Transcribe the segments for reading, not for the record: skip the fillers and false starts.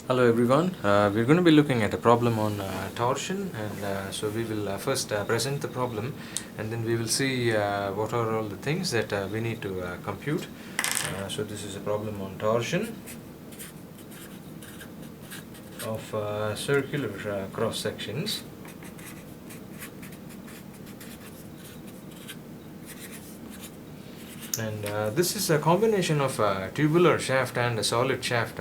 Hello everyone, we're going to be looking at a problem on torsion, and so we will first present the problem, and then we will see what are all the things that we need to compute. So this is a problem on torsion of circular cross sections. And this is a combination of a tubular shaft and a solid shaft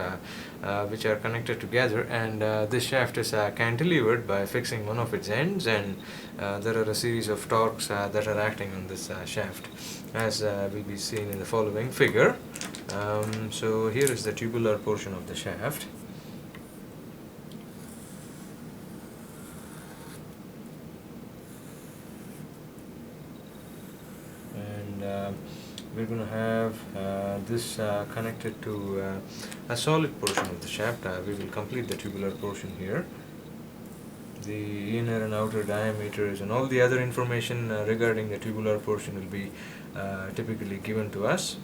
which are connected together, and this shaft is cantilevered by fixing one of its ends, and there are a series of torques that are acting on this shaft, as will be seen in the following figure. So here is the tubular portion of the shaft. And we're going to have this connected to a solid portion of the shaft. We will complete the tubular portion here. The inner and outer diameters and all the other information regarding the tubular portion will be typically given to us.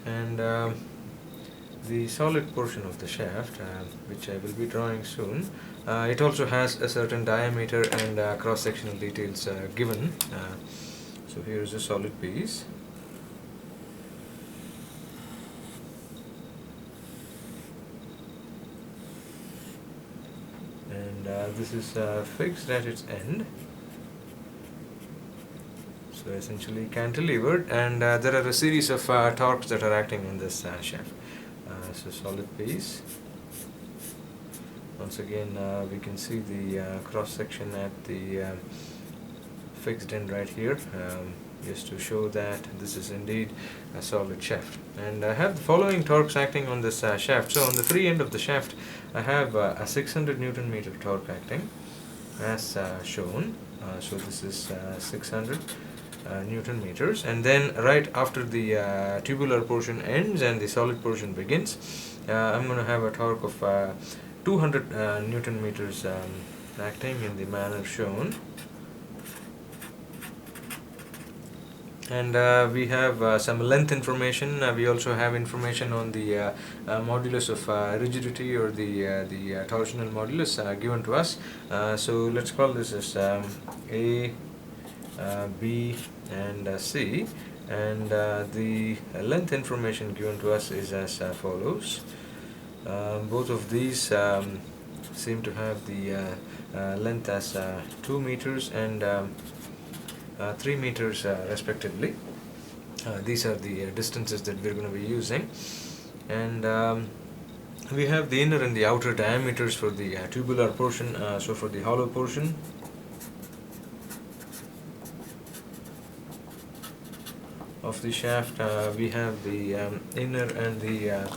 And the solid portion of the shaft, which I will be drawing soon, it also has a certain diameter and cross-sectional details given. So here is a solid piece. And this is fixed at its end. So essentially cantilevered, and there are a series of torques that are acting on this shaft. So solid piece. Once again, we can see the cross section at the fixed end right here, just to show that this is indeed a solid shaft. And I have the following torques acting on this shaft. So on the free end of the shaft, I have a 600 Newton meter torque acting, as shown. So this is 600 Newton meters, and then right after the tubular portion ends and the solid portion begins, I'm going to have a torque of 200 Newton meters acting in the manner shown. And we have some length information. We also have information on the modulus of rigidity, or the torsional modulus given to us. So let's call this as A, B and C, and the length information given to us is as follows. Both of these seem to have the length as 2 meters and 3 meters respectively. These are the distances that we're going to be using, and we have the inner and the outer diameters for the tubular portion. So for the hollow portion, of the shaft, we have the inner and the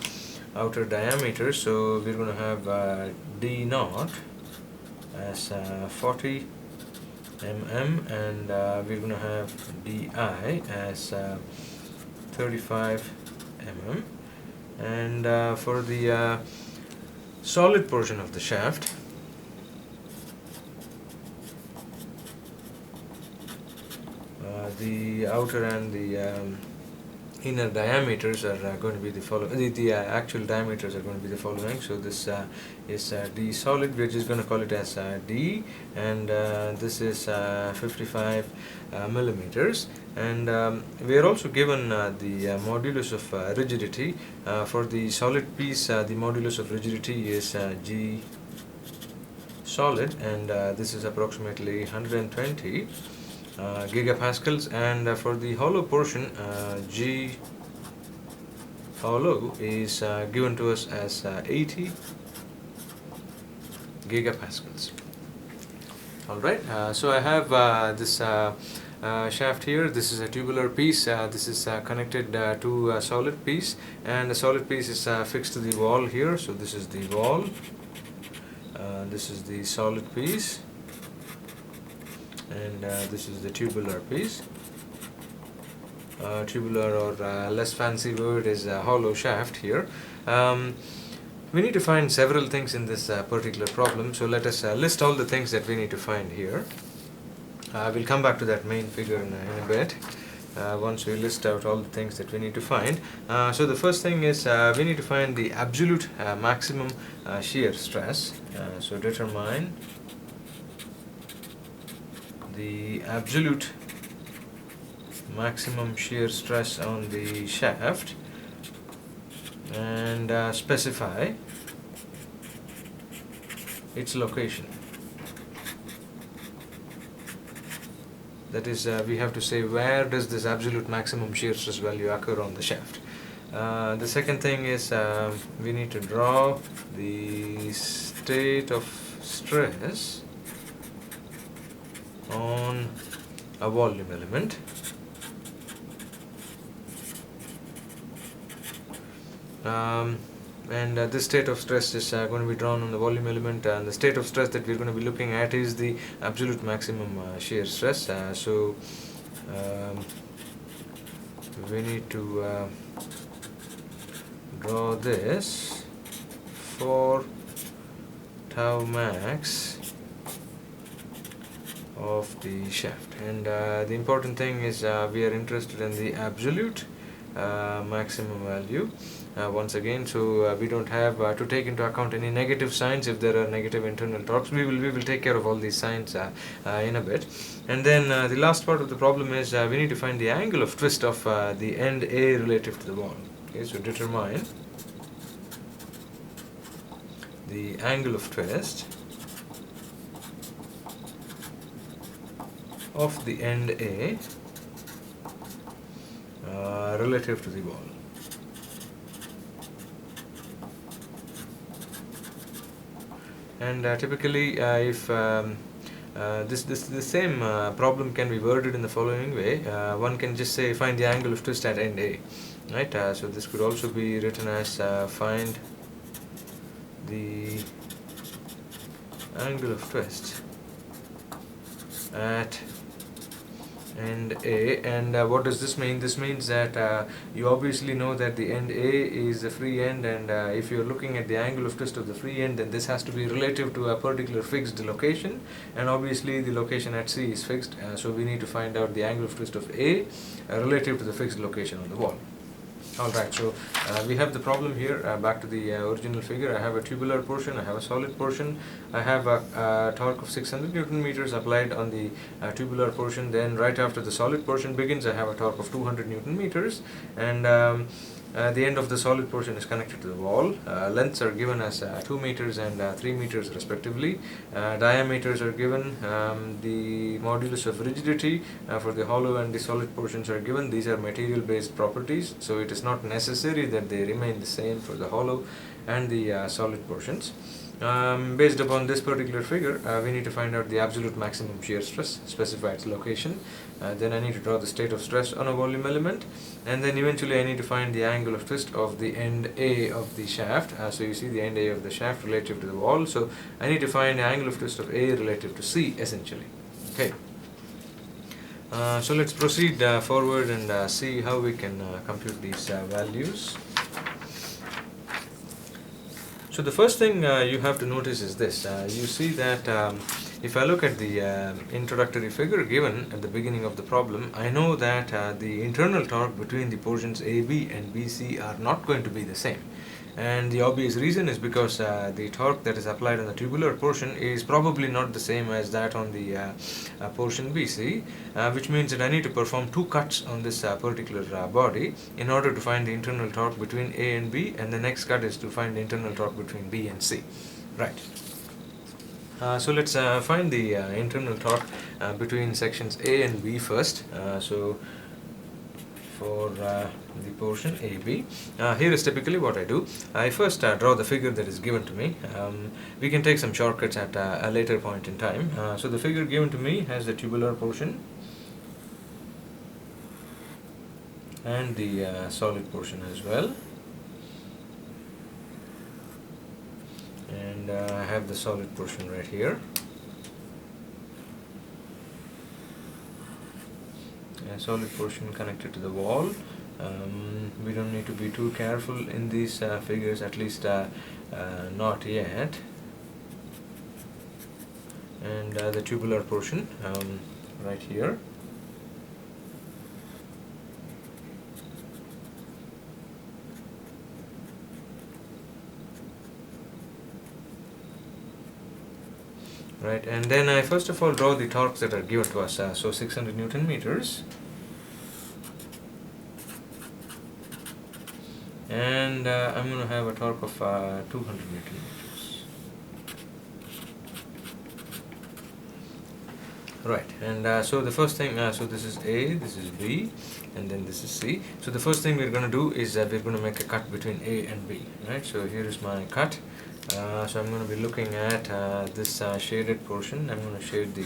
outer diameter. So we're going to have D naught as 40 mm, and we're going to have DI as 35 mm. And for the solid portion of the shaft, the outer and the inner diameters are going to be the following. The actual diameters are going to be the following. So this is D solid. We're just going to call it as D, and this is 55 millimeters. And we are also given the modulus of rigidity. For the solid piece, the modulus of rigidity is G solid, and this is approximately 120 gigapascals, and for the hollow portion, G hollow is given to us as 80 gigapascals. Alright, so I have this shaft here. This is a tubular piece. This is connected to a solid piece, and the solid piece is fixed to the wall here. So this is the wall, this is the solid piece, and this is the tubular piece. Tubular, or less fancy word, is a hollow shaft here. We need to find several things in this particular problem, so let us list all the things that we need to find here. We'll come back to that main figure in a bit. once we list out all the things that we need to find. So the first thing is we need to find the absolute maximum shear stress. So determine the absolute maximum shear stress on the shaft and specify its location. That is, we have to say where does this absolute maximum shear stress value occur on the shaft. The second thing is we need to draw the state of stress on a volume element. And this state of stress is going to be drawn on the volume element, and the state of stress that we're going to be looking at is the absolute maximum shear stress. So we need to draw this for tau max of the shaft, and the important thing is we are interested in the absolute maximum value. Once again, so we don't have to take into account any negative signs. If there are negative internal torques, we will take care of all these signs in a bit. And then the last part of the problem is we need to find the angle of twist of the end A relative to the wall. Okay, so determine the angle of twist of the end A relative to the wall. And typically, if the same problem can be worded in the following way, one can just say find the angle of twist at end A, right? So this could also be written as find the angle of twist at end A. And what does this mean? This means that you obviously know that the end A is the free end, and if you're looking at the angle of twist of the free end, then this has to be relative to a particular fixed location, and obviously the location at C is fixed, so we need to find out the angle of twist of A relative to the fixed location on the wall. Alright, so we have the problem here. Back to the original figure, I have a tubular portion, I have a solid portion, I have a torque of 600 Newton meters applied on the tubular portion. Then right after the solid portion begins, I have a torque of 200 Newton meters, and the end of the solid portion is connected to the wall. Lengths are given as 2 meters and 3 meters respectively. Diameters are given. The modulus of rigidity for the hollow and the solid portions are given. These are material based properties, so it is not necessary that they remain the same for the hollow and the solid portions. Based upon this particular figure, we need to find out the absolute maximum shear stress, specify its location. Then I need to draw the state of stress on a volume element, and then eventually I need to find the angle of twist of the end A of the shaft. So you see the end A of the shaft relative to the wall, so I need to find the angle of twist of A relative to C essentially. Okay. So let's proceed forward and see how we can compute these values. So the first thing you have to notice is this. You see that if I look at the introductory figure given at the beginning of the problem, I know that the internal torque between the portions AB and BC are not going to be the same. And the obvious reason is because the torque that is applied on the tubular portion is probably not the same as that on the portion BC, which means that I need to perform 2 cuts on this particular body in order to find the internal torque between A and B, and the next cut is to find the internal torque between B and C. Right. So let's find the internal torque between sections A and B first. So for the portion AB, here is typically what I do. I first draw the figure that is given to me. We can take some shortcuts at a later point in time. So the figure given to me has the tubular portion and the solid portion as well, and I have the solid portion right here. Solid portion connected to the wall. We don't need to be too careful in these figures, at least not yet. And the tubular portion right here. right? And then I first of all draw the torques that are given to us. So 600 Newton meters, and I'm going to have a torque of 200 Newton meters. Right, and so the first thing, so this is A, this is B, and then this is C. So the first thing we're going to do is we're going to make a cut between A and B, right? So here is my cut. So I'm going to be looking at this shaded portion. I'm going to shade the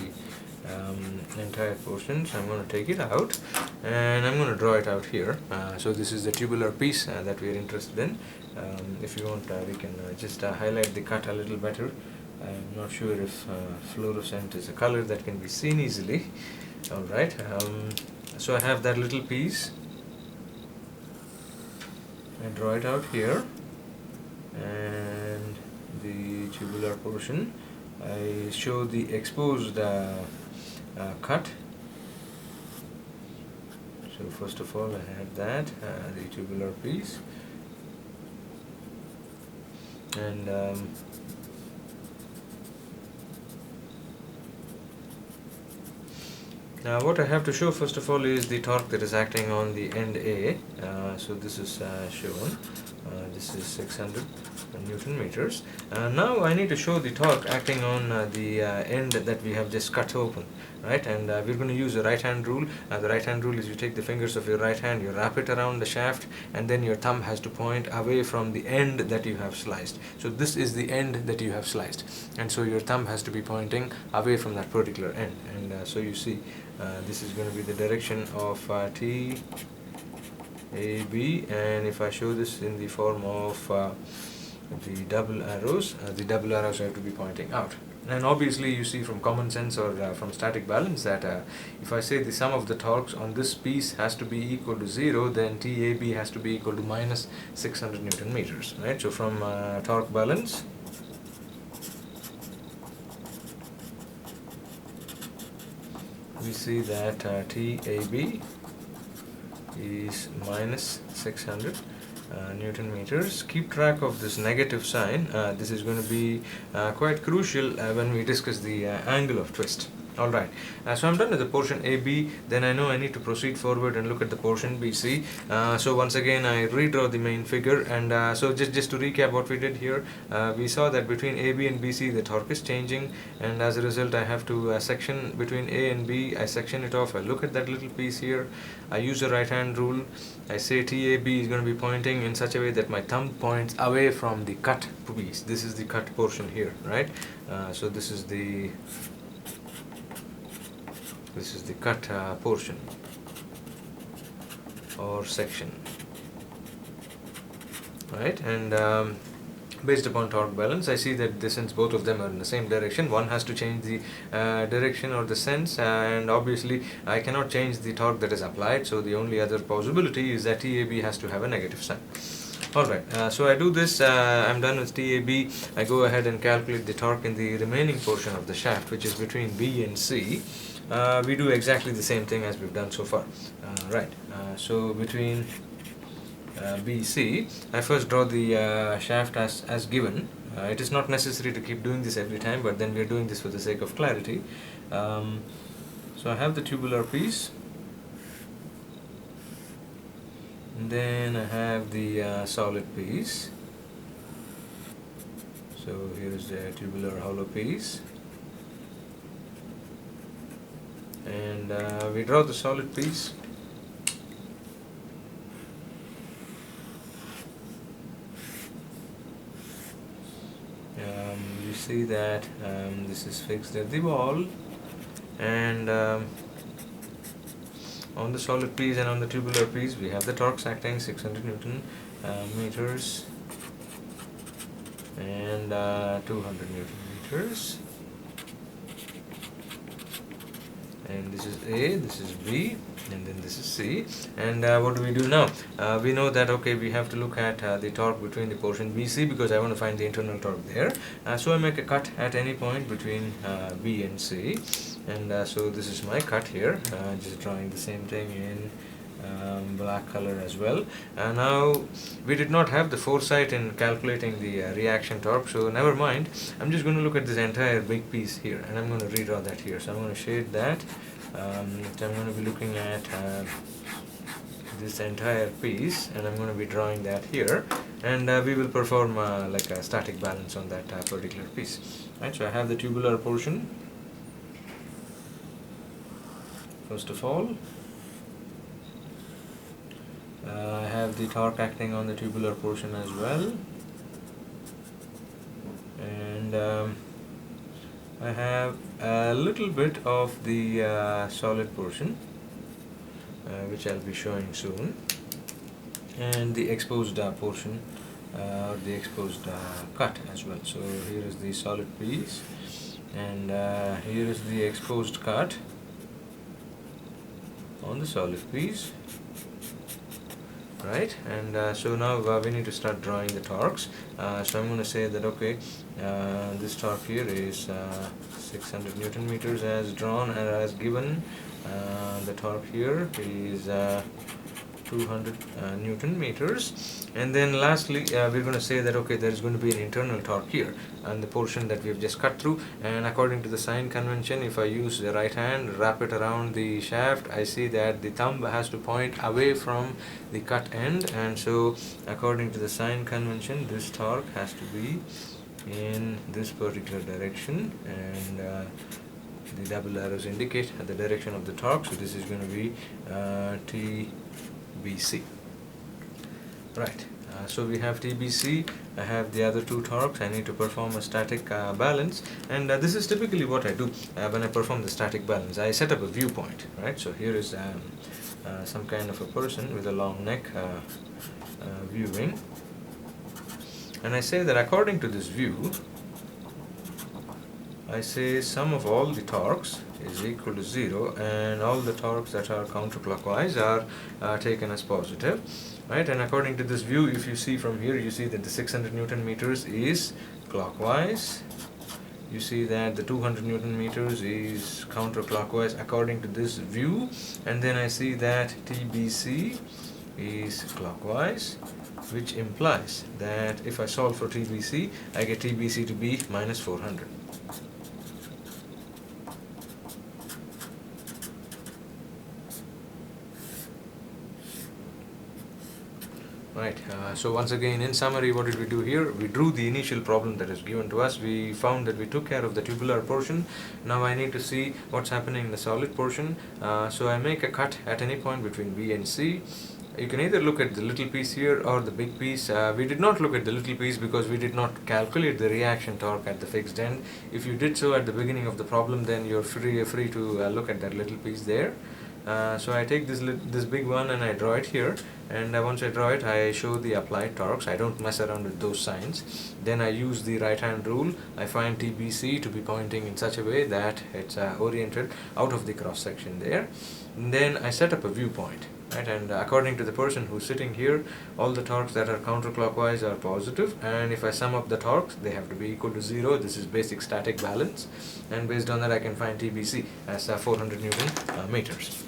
entire portion, so I'm going to take it out and I'm going to draw it out here. So this is the tubular piece that we are interested in. If you want, we can just highlight the cut a little better. I'm not sure if fluorescent is a color that can be seen easily. Alright, so I have that little piece. I draw it out here, and the tubular portion, I show the exposed cut. So first of all I have that, the tubular piece, and now what I have to show first of all is the torque that is acting on the end A. So this is shown. This is 600 Newton meters. Now I need to show the torque acting on the end that we have just cut open, right? And we're going to use a right hand rule. The right hand rule is you take the fingers of your right hand, you wrap it around the shaft, and then your thumb has to point away from the end that you have sliced. So this is the end that you have sliced, and so your thumb has to be pointing away from that particular end. And so you see this is going to be the direction of T, A, B, and if I show this in the form of the double arrows have to be pointing out. And obviously you see from common sense or from static balance that if I say the sum of the torques on this piece has to be equal to 0, then TAB has to be equal to minus 600 Newton meters, right? So from torque balance, we see that TAB is minus 600 Newton meters. Keep track of this negative sign. This is going to be quite crucial when we discuss the angle of twist. Alright, so I'm done with the portion AB. Then I know I need to proceed forward and look at the portion BC. So once again I redraw the main figure, and so just to recap what we did here, we saw that between AB and BC the torque is changing, and as a result I have to section between A and B. I section it off. I look at that little piece here. I use the right hand rule. I say TAB is going to be pointing in such a way that my thumb points away from the cut piece. This is the cut portion here, right? So this is the cut portion or section, right? And based upon torque balance, I see that since both of them are in the same direction, one has to change the direction or the sense, and obviously I cannot change the torque that is applied, so the only other possibility is that TAB has to have a negative sign. Alright, so I do this, I'm done with TAB. I go ahead and calculate the torque in the remaining portion of the shaft, which is between B and C. We do exactly the same thing as we've done so far. Right, so between BC, I first draw the shaft as given. It is not necessary to keep doing this every time, but then we are doing this for the sake of clarity. So I have the tubular piece, and then I have the solid piece. So here is the tubular hollow piece, and we draw the solid piece. You see that this is fixed at the wall, and on the solid piece and on the tubular piece we have the torques acting 600 Newton meters and 200 Newton meters. And this is A, this is B, and then this is C. And what do we do now? We know that okay, we have to look at the torque between the portion BC, because I want to find the internal torque there. So I make a cut at any point between B and C, and so this is my cut here. Just drawing the same thing in black color as well. Now we did not have the foresight in calculating the reaction torque, so never mind. I'm just going to look at this entire big piece here, and I'm going to redraw that here. So I'm going to shade that. So I'm going to be looking at this entire piece, and I'm going to be drawing that here, and we will perform like a static balance on that particular piece. Right, so I have the tubular portion. First of all, I have the torque acting on the tubular portion as well, and I have a little bit of the solid portion, which I'll be showing soon, and the exposed portion, or the exposed cut as well. So here is the solid piece, and here is the exposed cut on the solid piece, right? And so now we need to start drawing the torques. So I'm going to say that okay, this torque here is 600 Newton meters as drawn and as given. The torque here is 200 Newton meters, and then lastly we're going to say that okay, there is going to be an internal torque here and the portion that we have just cut through, and according to the sign convention, if I use the right hand, wrap it around the shaft, I see that the thumb has to point away from the cut end, and so according to the sign convention, this torque has to be in this particular direction, and the double arrows indicate the direction of the torque, so this is going to be TBC. Right, so we have TBC, I have the other two torques, I need to perform a static balance, and this is typically what I do when I perform the static balance. I set up a viewpoint, right? So here is some kind of a person with a long neck viewing, and I say that according to this view, I say sum of all the torques is equal to 0, and all the torques that are counterclockwise are taken as positive, right? And according to this view, if you see from here, you see that the 600 Newton meters is clockwise, you see that the 200 Newton meters is counterclockwise according to this view, and then I see that TBC is clockwise, which implies that if I solve for TBC, I get TBC to be minus 400. Right, so once again, in summary, what did we do here? We drew the initial problem that is given to us. We found that we took care of the tubular portion. Now I need to see what's happening in the solid portion. So I make a cut at any point between B and C. You can either look at the little piece here or the big piece. We did not look at the little piece because we did not calculate the reaction torque at the fixed end. If you did so at the beginning of the problem, then you're free to look at that little piece there. So I take this big one and I draw it here, and once I draw it, I show the applied torques. I don't mess around with those signs. Then I use the right hand rule. I find TBC to be pointing in such a way that it's oriented out of the cross section there. And then I set up a viewpoint, right? And according to the person who's sitting here, all the torques that are counterclockwise are positive, and if I sum up the torques, they have to be equal to 0. This is basic static balance, and based on that I can find TBC as 400 Newton meters.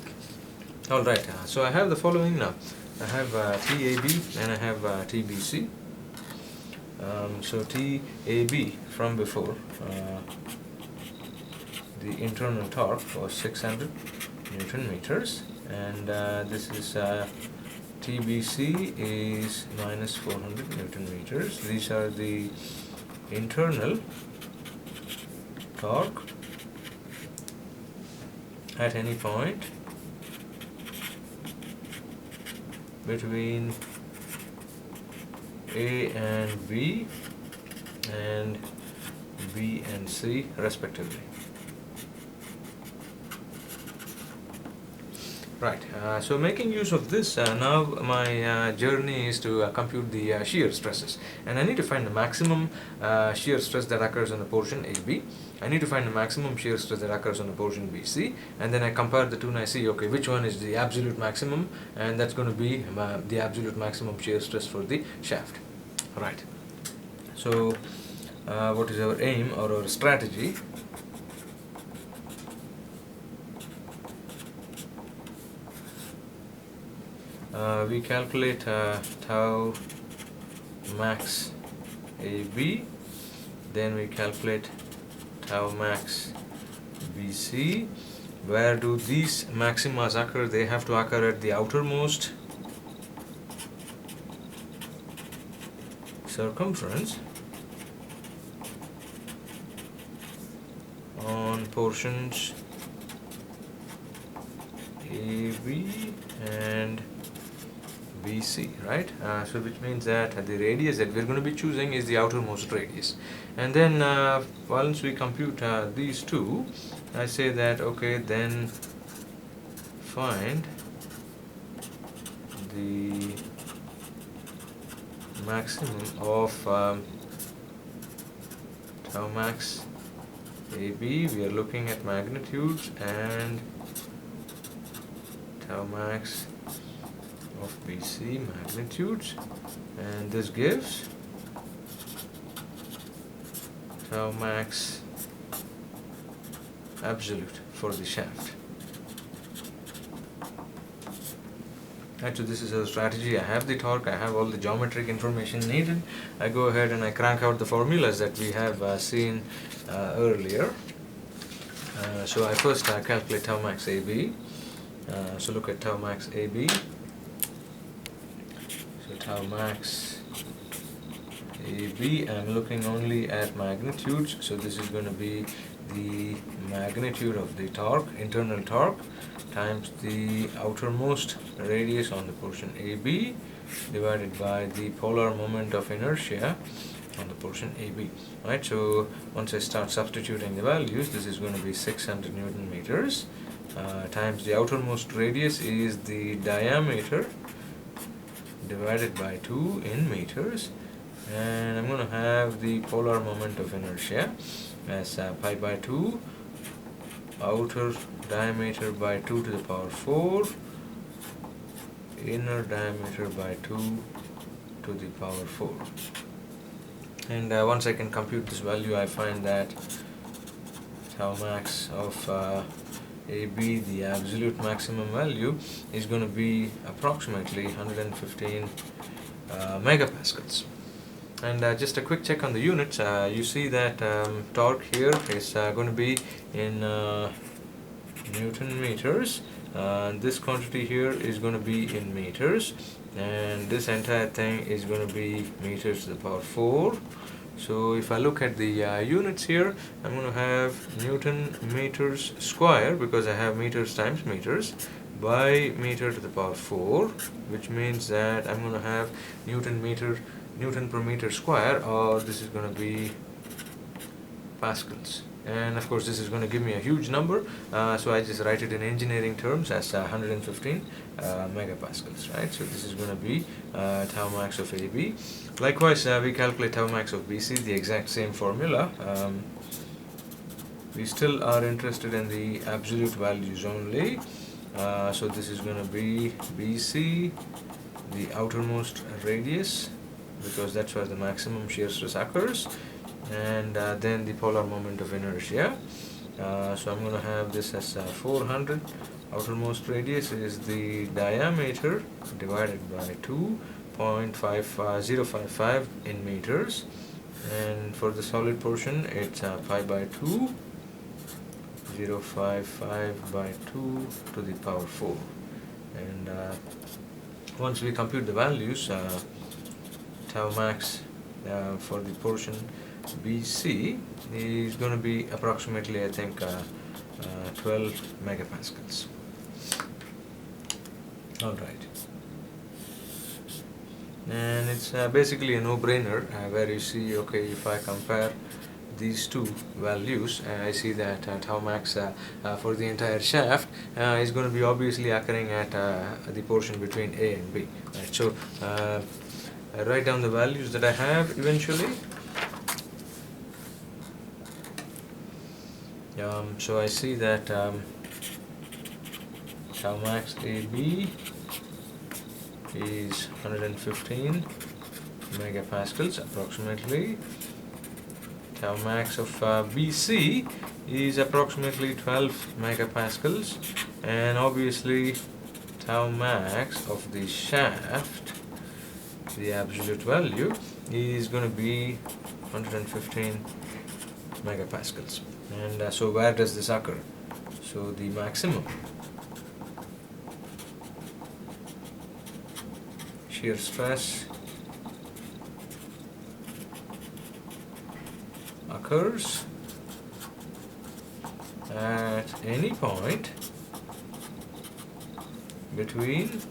Alright, so I have the following now. I have TAB and I have TBC. So TAB from before, the internal torque was 600 Newton meters, and this is TBC is minus 400 Newton meters. These are the internal torque at any point between A and B and B and C respectively. Right, so making use of this, now my journey is to compute the shear stresses, and I need to find the maximum shear stress that occurs on the portion AB. I need to find the maximum shear stress that occurs on the portion BC, and then I compare the two and I see, okay, which one is the absolute maximum, and that's going to be the absolute maximum shear stress for the shaft. Right, so what is our aim or our strategy? we calculate tau max AB, then we calculate tau max BC. Where do these maximas occur? They have to occur at the outermost circumference on portions AB and BC, right? So which means that the radius that we're going to be choosing is the outermost radius. And then once we compute these two, I say that okay, then find the maximum of tau max AB. We are looking at magnitudes, and tau max of BC magnitudes, and this gives tau max absolute for the shaft. Right, so this is a strategy. I have the torque, I have all the geometric information needed. I go ahead and I crank out the formulas that we have seen earlier. So I first calculate tau max AB. So look at tau max AB. So tau max AB, I'm looking only at magnitudes. So this is going to be the magnitude of the torque, internal torque, times the outermost radius on the portion AB divided by the polar moment of inertia on the portion AB. Right, so once I start substituting the values, this is going to be 600 Newton meters times the outermost radius is the diameter divided by 2 in meters, and I'm going to have the polar moment of inertia as pi by 2 outer diameter by 2 to the power 4, inner diameter by 2 to the power 4. And once I can compute this value, I find that tau max of AB, the absolute maximum value, is going to be approximately 115 megapascals. And just a quick check on the units. You see that torque here is going to be in Newton meters. This quantity here is going to be in meters, and this entire thing is going to be meters to the power 4. So if I look at the units here, I'm going to have Newton meters square, because I have meters times meters, by meter to the power 4, which means that I'm going to have Newton per meter square, or this is going to be pascals. And of course this is going to give me a huge number, so I just write it in engineering terms as 115 megapascals, right? So this is going to be tau max of AB. Likewise, we calculate tau max of BC, the exact same formula. We still are interested in the absolute values only, so this is going to be BC, the outermost radius, because that's where the maximum shear stress occurs, and then the polar moment of inertia. So I'm going to have this as 400. Outermost radius is the diameter divided by 2.055 in meters, and for the solid portion it's pi by 2, 0.55 by 2 to the power 4. And once we compute the values, tau max for the portion BC is going to be approximately, I think, 12 megapascals. Alright. And it's basically a no-brainer where you see, okay, if I compare these two values, I see that tau max for the entire shaft is going to be obviously occurring at the portion between A and B. Right. So I write down the values that I have eventually. So I see that tau max AB is 115 megapascals approximately. Tau max of BC is approximately 12 megapascals, and obviously tau max of the shaft, the absolute value, is going to be 115 megapascals. And so where does this occur? So the maximum shear stress occurs at any point between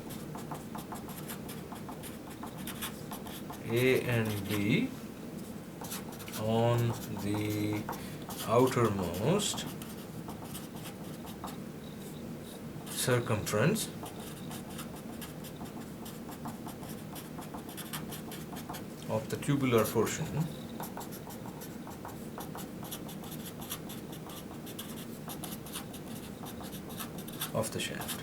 A and B on the outermost circumference of the tubular portion of the shaft.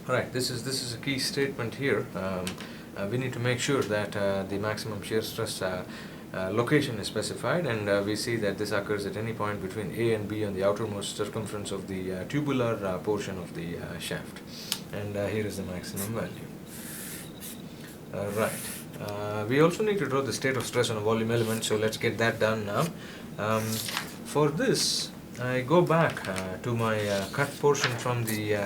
Right, this is a key statement here. We need to make sure that the maximum shear stress location is specified, and we see that this occurs at any point between A and B on the outermost circumference of the tubular portion of the shaft. And here is the maximum value. Right. We also need to draw the state of stress on a volume element, so let's get that done now. For this, I go back to my cut portion from the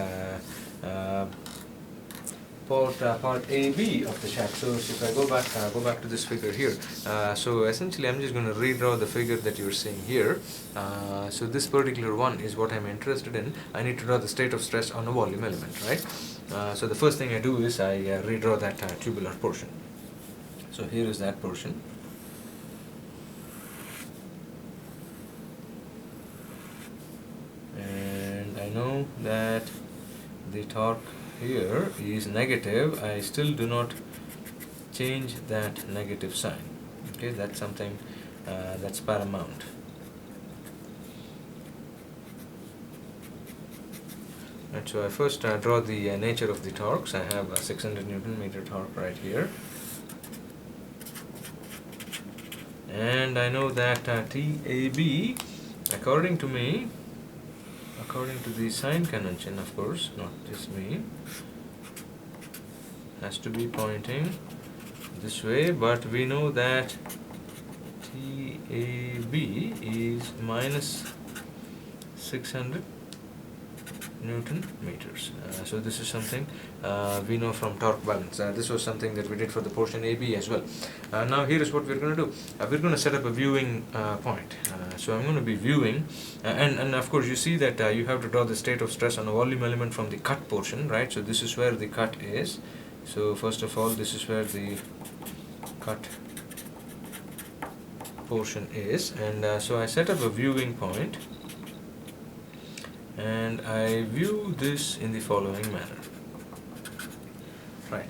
part AB of the shaft. So if I go back to this figure here, so essentially I'm just going to redraw the figure that you're seeing here. So this particular one is what I'm interested in. I need to draw the state of stress on a volume element, right? So the first thing I do is I redraw that tubular portion. So here is that portion. And I know that the torque here is negative. I still do not change that negative sign. Okay, that's something that's paramount. And so I first draw the nature of the torques. I have a 600 Newton meter torque right here. And I know that TAB, according to me, according to the sign convention, of course, not just me, has to be pointing this way, but we know that TAB is minus 600 Newton meters. So this is something we know from torque balance. This was something that we did for the portion AB as well. Now here is what we're going to do. We're going to set up a viewing point. So I'm going to be viewing, and of course you see that you have to draw the state of stress on a volume element from the cut portion, right? So this is where the cut is. So first of all, this is where the cut portion is, and so I set up a viewing point. And I view this in the following manner. Right.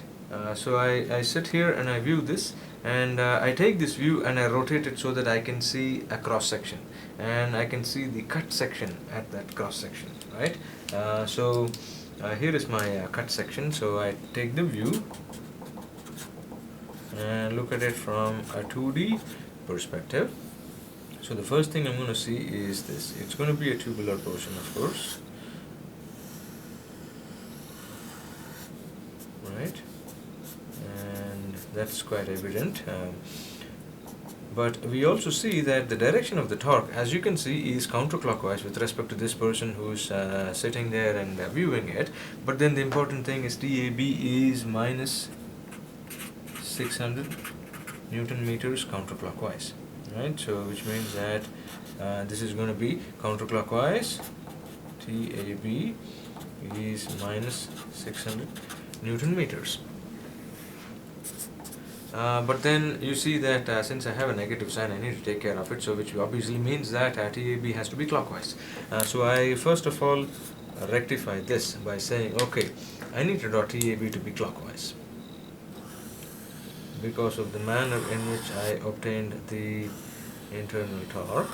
So I sit here and I view this, and I take this view and I rotate it so that I can see a cross section, and I can see the cut section at that cross section. Right. So here is my cut section. So I take the view and look at it from a 2D perspective. So the first thing I'm going to see is this. It's going to be a tubular portion, of course. Right? And that's quite evident. But we also see that the direction of the torque, as you can see, is counterclockwise with respect to this person who's sitting there and viewing it. But then the important thing is TAB is minus 600 Newton meters counterclockwise. Right, so which means that this is going to be counterclockwise. TAB is minus 600 Newton meters. But then you see that since I have a negative sign, I need to take care of it. So which obviously means that TAB has to be clockwise. So I first of all rectify this by saying, okay, I need to draw TAB to be clockwise, because of the manner in which I obtained the internal torque.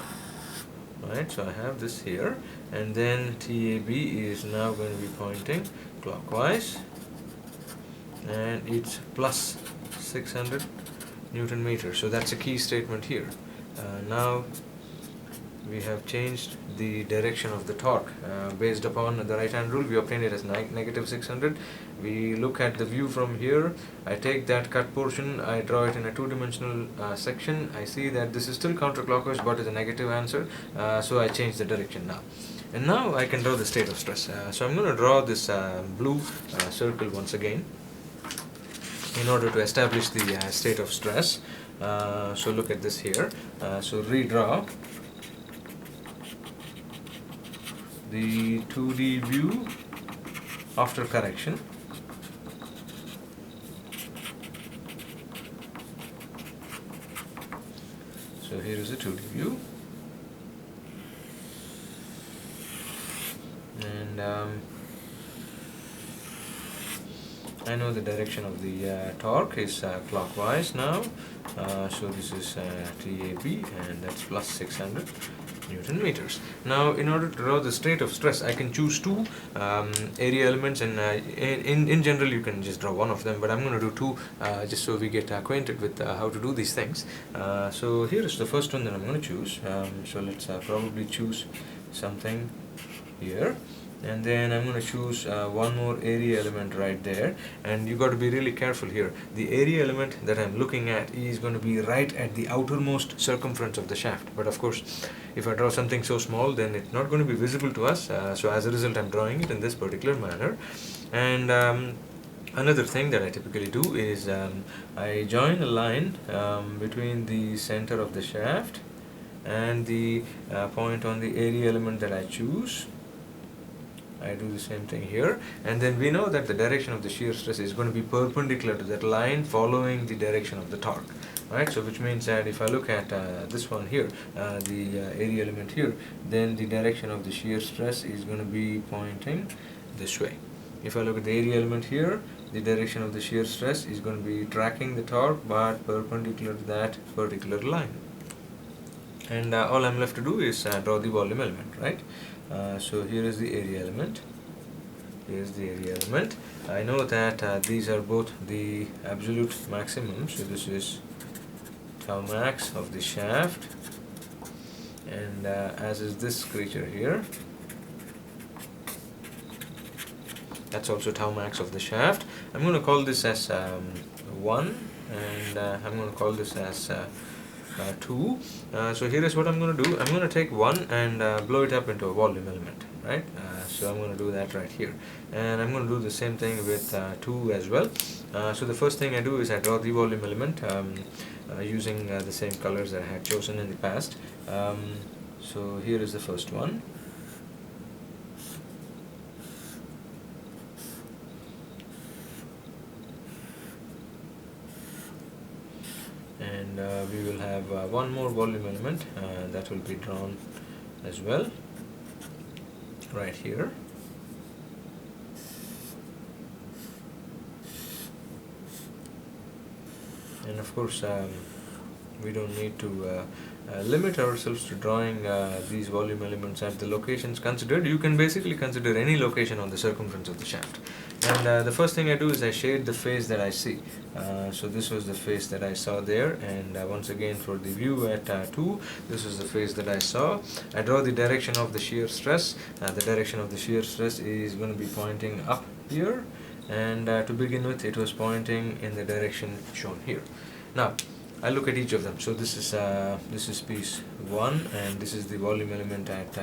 Right, so I have this here, and then TAB is now going to be pointing clockwise, and it's plus 600 Newton meters. So that's a key statement here. Now we have changed the direction of the torque based upon the right hand rule. We obtain it as negative 600. We look at the view from here. I take that cut portion, I draw it in a two-dimensional section. I see that this is still counterclockwise but is a negative answer, so I change the direction now. And now I can draw the state of stress. So I'm going to draw this blue circle once again in order to establish the state of stress. So look at this here. So redraw the 2D view after correction. So here is a 2D view, and I know the direction of the torque is clockwise now, so this is TAB, and that's plus 600 Newton meters. Now, in order to draw the state of stress, I can choose two area elements, and in general you can just draw one of them, but I'm going to do two just so we get acquainted with how to do these things. So here is the first one that I'm going to choose. So let's probably choose something here, and then I'm going to choose one more area element right there. And you got to be really careful here. The area element that I'm looking at is going to be right at the outermost circumference of the shaft, but of course if I draw something so small, then it's not going to be visible to us, so as a result I'm drawing it in this particular manner. And another thing that I typically do is I join a line between the center of the shaft and the point on the area element that I choose. I do the same thing here, and then we know that the direction of the shear stress is going to be perpendicular to that line following the direction of the torque, right? So which means that if I look at this one here, the area element here, then the direction of the shear stress is going to be pointing this way. If I look at the area element here, the direction of the shear stress is going to be tracking the torque but perpendicular to that particular line. And all I'm left to do is draw the volume element, right? So here is the area element. Here's the area element. I know that these are both the absolute maximum. So this is tau max of the shaft, and as is this creature here, that's also tau max of the shaft. I'm going to call this as 1, and I'm going to call this as 2. So here is what I'm going to do. I'm going to take 1 and blow it up into a volume element, right? So I'm going to do that right here, and I'm going to do the same thing with 2 as well. So the first thing I do is I draw the volume element using the same colors that I had chosen in the past. So here is the first one. And we will have one more volume element that will be drawn as well right here. And of course we don't need to limit ourselves to drawing these volume elements at the locations considered. You can basically consider any location on the circumference of the shaft. And the first thing I do is I shade the face that I see. So this was the face that I saw there, and once again for the view at 2, this is the face that I saw. I draw the direction of the shear stress. The direction of the shear stress is going to be pointing up here, and to begin with it was pointing in the direction shown here. Now I look at each of them. So this is piece 1, and this is the volume element at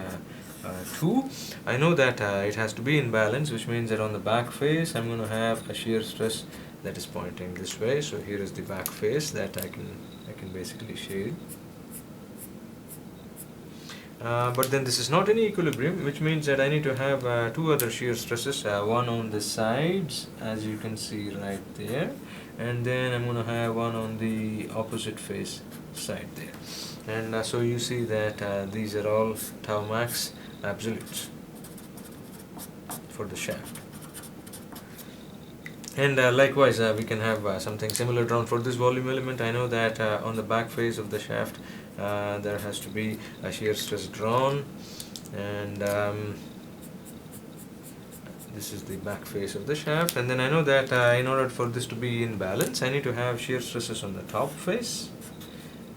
2. I know that it has to be in balance, which means that on the back face I'm going to have a shear stress that is pointing this way. So here is the back face that I can basically shade. But then this is not in equilibrium, which means that I need to have two other shear stresses, one on the sides as you can see right there, and then I'm going to have one on the opposite face side there. And so you see that these are all tau max absolutes for the shaft. And likewise we can have something similar drawn for this volume element. I know that on the back face of the shaft there has to be a shear stress drawn, and this is the back face of the shaft. And then I know that in order for this to be in balance, I need to have shear stresses on the top face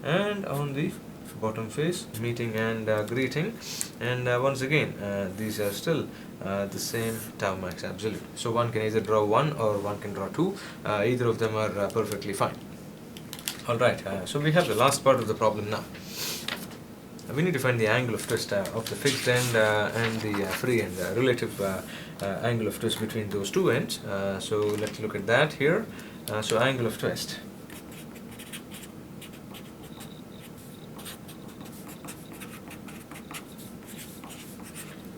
and on the bottom face, meeting and greeting, and once again these are still the same tau max absolute. So one can either draw 1 or one can draw 2. Either of them are perfectly fine. Alright, so we have the last part of the problem now. We need to find the angle of twist of the fixed end and the free end, relative angle of twist between those two ends. So let's look at that here. So angle of twist.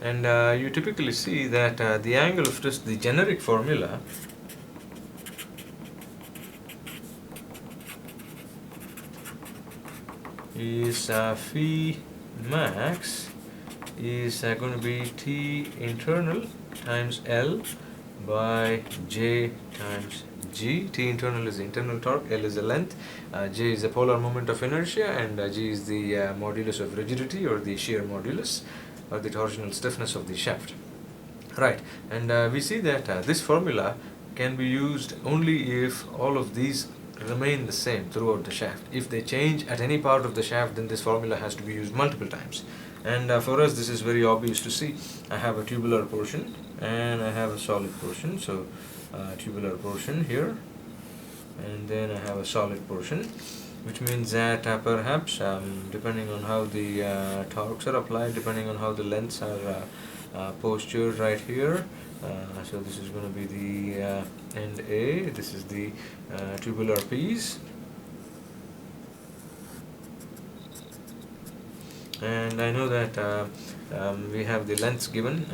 And you typically see that the angle of twist, the generic formula, is phi max is going to be T internal times L by J times G. T internal is the internal torque, L is the length, J is the polar moment of inertia, and G is the modulus of rigidity, or the shear modulus, or the torsional stiffness of the shaft. Right, and we see that this formula can be used only if all of these remain the same throughout the shaft. If they change at any part of the shaft, then this formula has to be used multiple times. And for us, this is very obvious to see. I have a tubular portion and I have a solid portion. So tubular portion here, and then I have a solid portion, which means that perhaps depending on how the torques are applied, depending on how the lengths are postured right here, so this is going to be the end A, this is the tubular piece, and I know that we have the lengths given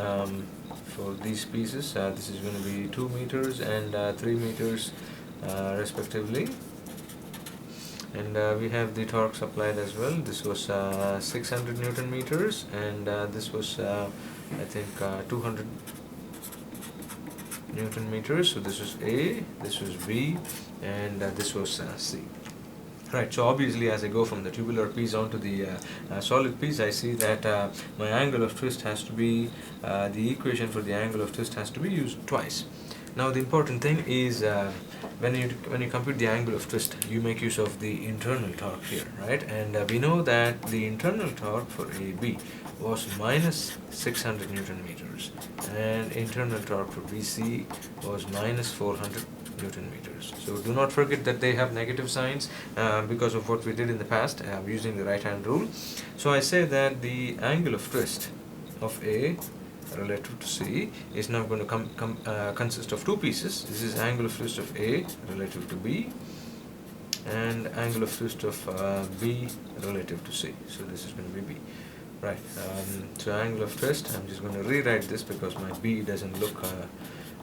for these pieces. This is going to be 2 meters and 3 meters respectively, and we have the torques applied as well. This was 600 Newton meters, and this was I think 200 Newton meters. So this was A, this was B, and this was C. Right, so obviously as I go from the tubular piece onto the solid piece, I see that my angle of twist has to be, the equation for the angle of twist has to be used twice. Now the important thing is when you compute the angle of twist, you make use of the internal torque here, right? And we know that the internal torque for AB was minus 600 Newton meters, and internal torque for BC was minus 400 Newton meters. So do not forget that they have negative signs because of what we did in the past using the right hand rule. So I say that the angle of twist of A relative to C is now going to consist of two pieces. This is angle of twist of A relative to B, and angle of twist of B relative to C. So this is going to be B. Right, so angle of twist, I'm just going to rewrite this because my B doesn't look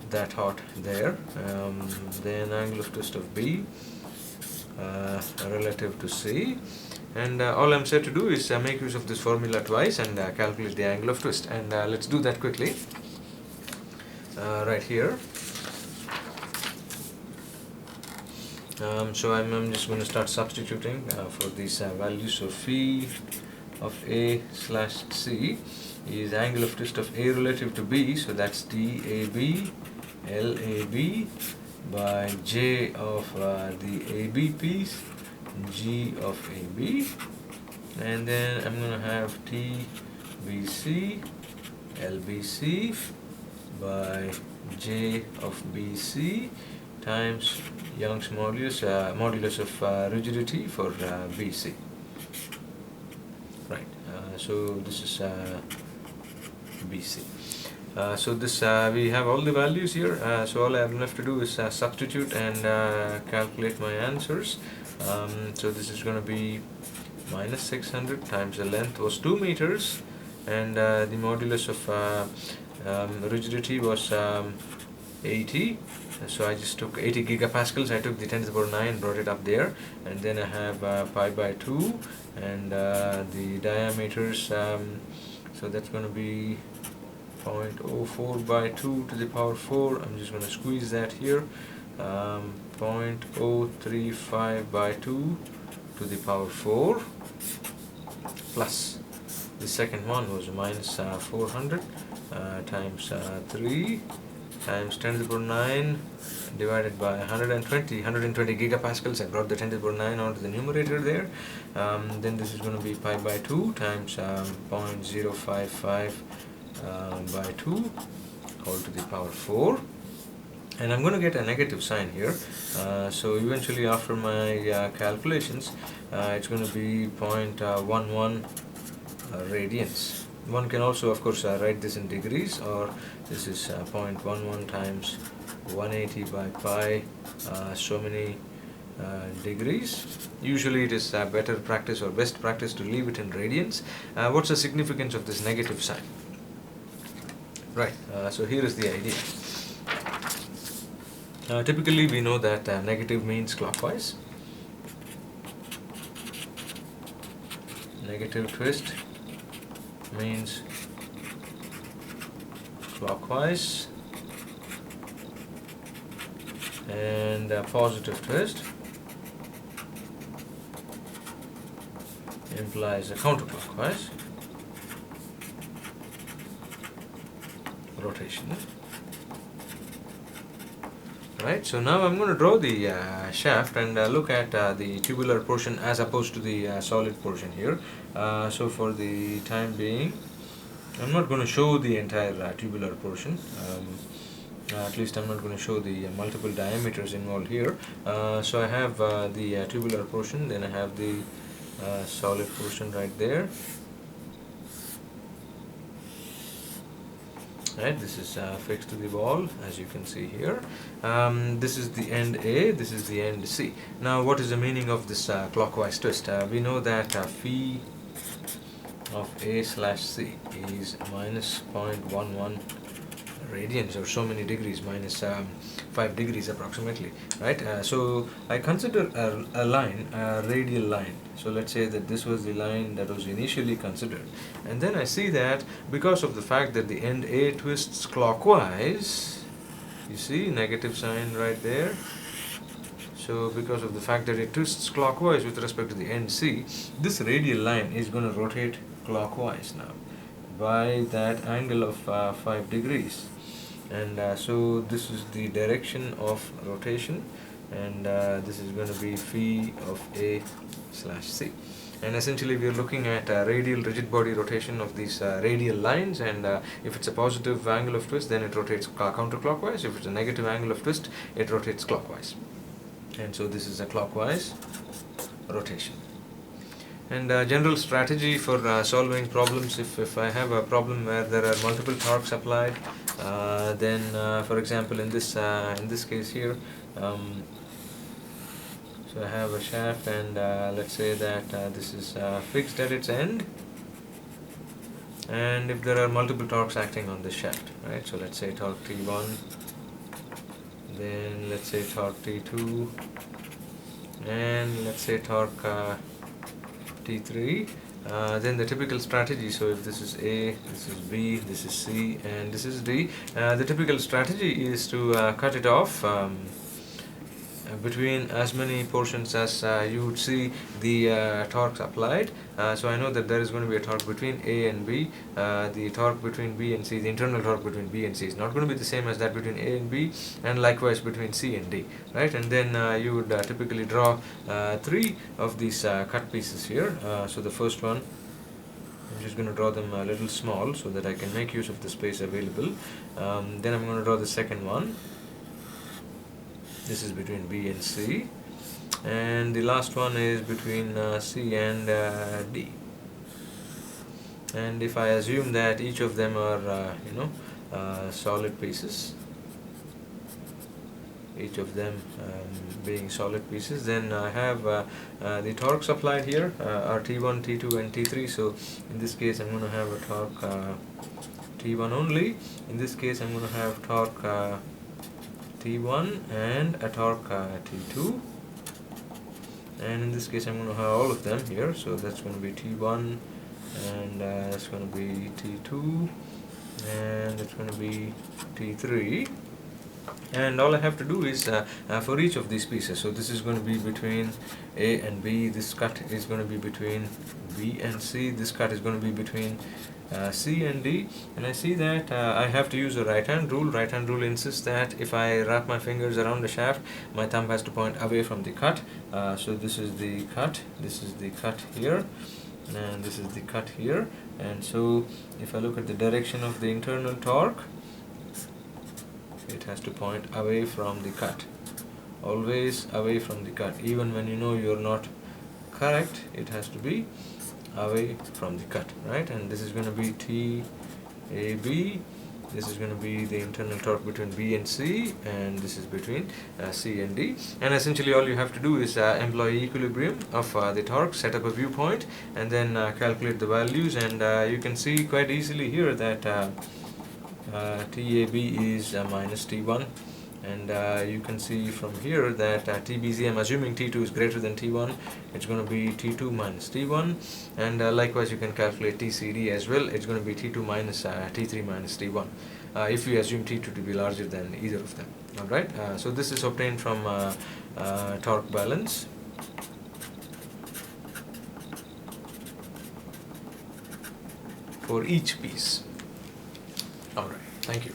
that hot there. Then angle of twist of B relative to C, and all I'm said to do is make use of this formula twice and calculate the angle of twist, and let's do that quickly right here. So I'm just going to start substituting for these values. So phi of A slash C is angle of twist of A relative to B, so that's DAB LAB by J of the AB piece, G of AB, and then I'm going to have TBC LBC by J of BC times Young's modulus, modulus of rigidity for BC. Right, so this is BC. So this we have all the values here, so all I have left to do is substitute and calculate my answers. So this is going to be minus 600 times the length was 2 meters, and the modulus of rigidity was 80. So I just took 80 gigapascals. I took the 10 to the power 9 and brought it up there, and then I have pi by 2, and the diameters, so that's going to be 0.04 by 2 to the power 4. I'm just going to squeeze that here. 0.035 by 2 to the power 4, plus the second one was minus 400 times 3 times 10 to the power 9 divided by 120 gigapascals. I brought the 10 to the power 9 onto the numerator there. Then this is going to be pi by 2 times 0.055 by 2 whole to the power 4. And I'm going to get a negative sign here. So eventually after my calculations, it's going to be 0.11 radians. One can also of course write this in degrees, or this is 0.11 times 180 by pi so many degrees. Usually it is better practice or best practice to leave it in radians. What's the significance of this negative sign? Right, so here is the idea. Typically we know that negative means clockwise. Negative twist means clockwise, and positive twist implies a counterclockwise rotation. Right, so now I'm going to draw the shaft and look at the tubular portion as opposed to the solid portion here. So for the time being, I'm not going to show the entire tubular portion. At least I'm not going to show the multiple diameters involved here. So I have the tubular portion, then I have the solid portion right there. Right, this is fixed to the wall, as you can see here. This is the end A, this is the end C. Now what is the meaning of this clockwise twist? We know that phi of A slash C is minus 0.11 radians, or so many degrees, minus 5 degrees approximately, right? So I consider a line, a radial line. So let's say that this was the line that was initially considered, and then I see that because of the fact that the end A twists clockwise, you see negative sign right there. So because of the fact that it twists clockwise with respect to the end C, this radial line is going to rotate clockwise now by that angle of 5 degrees. And so this is the direction of rotation, and this is going to be phi of A slash C. And essentially we are looking at radial rigid body rotation of these radial lines, and if it's a positive angle of twist, then it rotates counterclockwise. If it's a negative angle of twist, it rotates clockwise. And so this is a clockwise rotation. And general strategy for solving problems, if I have a problem where there are multiple torques applied, then for example in this case here, so I have a shaft, and let's say that this is fixed at its end, and if there are multiple torques acting on this shaft, right? So let's say torque T1, then let's say torque T2, and let's say torque T3, then the typical strategy, so if this is A, this is B, this is C, and this is D, the typical strategy is to cut it off between as many portions as you would see the torques applied. So I know that there is going to be a torque between A and B. The torque between B and C, the internal torque between B and C is not going to be the same as that between A and B, and likewise between C and D, right? And then you would typically draw 3 of these cut pieces here. So the first one, I'm just going to draw them a little small so that I can make use of the space available. Then I'm going to draw the second one. This is between B and C, and the last one is between C and D. And if I assume that each of them are solid pieces, each of them being solid pieces, then I have the torques applied here are T1, T2 and T3. So in this case I'm going to have a torque T1 only. In this case I'm going to have torque T1 and a torque T2, and in this case I'm going to have all of them here. So that's going to be T1, and that's going to be T2, and it's going to be T3, and all I have to do is for each of these pieces, so this is going to be between A and B, this cut is going to be between B and C, this cut is going to be between C and D, and I see that I have to use a right hand rule. Right hand rule insists that if I wrap my fingers around the shaft, my thumb has to point away from the cut. So this is the cut, this is the cut here, and this is the cut here. And so if I look at the direction of the internal torque, it has to point away from the cut, always away from the cut. Even when you know you're not correct, it has to be away from the cut, right? And this is going to be TAB, this is going to be the internal torque between B and C, and this is between C and D. And essentially all you have to do is employ equilibrium of the torque, set up a viewpoint, and then calculate the values. And you can see quite easily here that TAB is minus T1, and you can see from here that TBZ, I'm assuming T2 is greater than T1, it's going to be T2 minus T1, and likewise you can calculate TCD as well. It's going to be T2 minus T3 minus T1 if we assume T2 to be larger than either of them. Alright, so this is obtained from torque balance. For each piece. Alright, thank you.